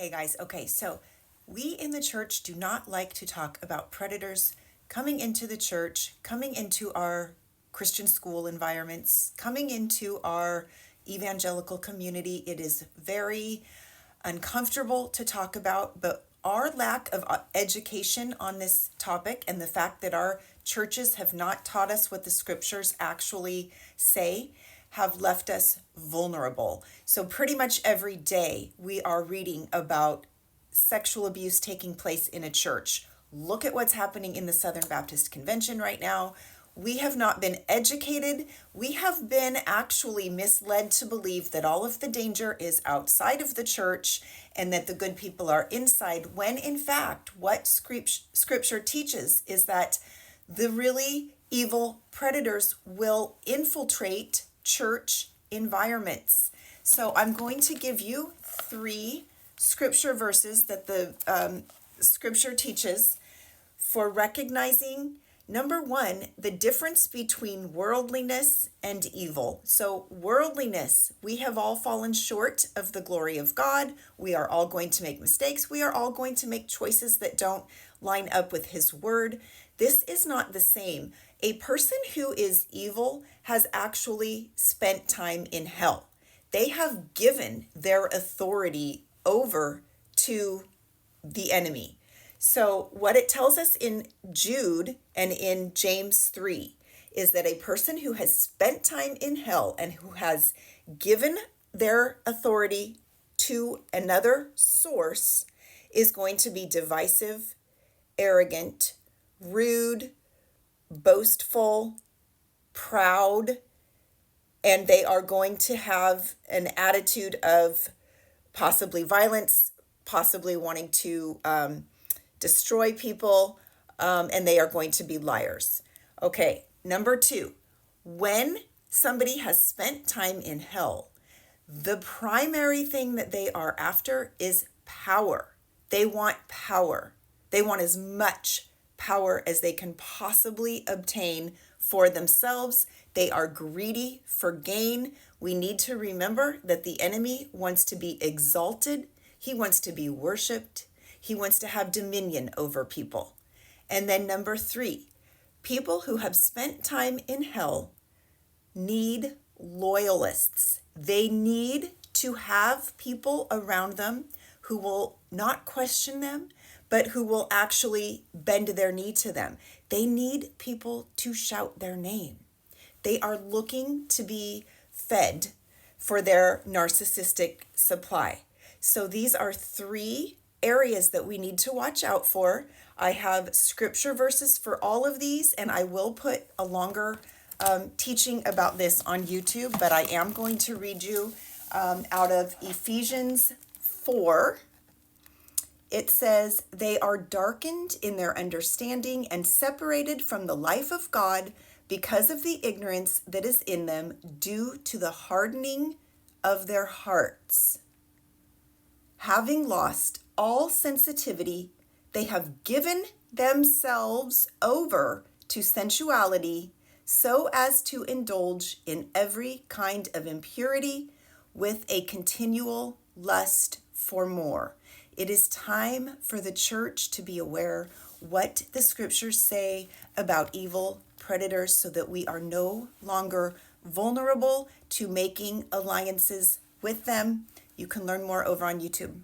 Hey guys, okay, so we in the church do not like to talk about predators coming into the church, coming into our Christian school environments, coming into our evangelical community. It is very uncomfortable to talk about, but our lack of education on this topic and the fact that our churches have not taught us what the scriptures actually say have left us vulnerable. So, pretty much every day we are reading about sexual abuse taking place in a church. Look at what's happening in the Southern Baptist Convention right now. We have not been educated. We have been actually misled to believe that all of the danger is outside of the church and that the good people are inside, when in fact, what scripture teaches is that the really evil predators will infiltrate church environments. So I'm going to give you 3 scripture verses that the scripture teaches for recognizing, number 1, the difference between worldliness and evil. So worldliness, we have all fallen short of the glory of God. We are all going to make mistakes. We are all going to make choices that don't line up with his word. This is not the same. A person who is evil has actually spent time in hell. They have given their authority over to the enemy. So what it tells us in Jude and in James 3 is that a person who has spent time in hell and who has given their authority to another source is going to be divisive, arrogant, rude, boastful, proud, and they are going to have an attitude of possibly violence, possibly wanting to destroy people, and they are going to be liars. Okay, number 2, when somebody has spent time in hell, the primary thing that they are after is power. They want power. They want as much power as they can possibly obtain for themselves. They are greedy for gain. We need to remember that the enemy wants to be exalted. He wants to be worshiped. He wants to have dominion over people. And then number 3, people who have spent time in hell need loyalists. They need to have people around them who will not question them, but who will actually bend their knee to them. They need people to shout their name. They are looking to be fed for their narcissistic supply. So these are 3 areas that we need to watch out for. I have scripture verses for all of these, and I will put a longer teaching about this on YouTube, but I am going to read you out of Ephesians 4. It says, "They are darkened in their understanding and separated from the life of God because of the ignorance that is in them due to the hardening of their hearts. Having lost all sensitivity, they have given themselves over to sensuality so as to indulge in every kind of impurity with a continual lust for more." It is time for the church to be aware what the scriptures say about evil predators so that we are no longer vulnerable to making alliances with them. You can learn more over on YouTube.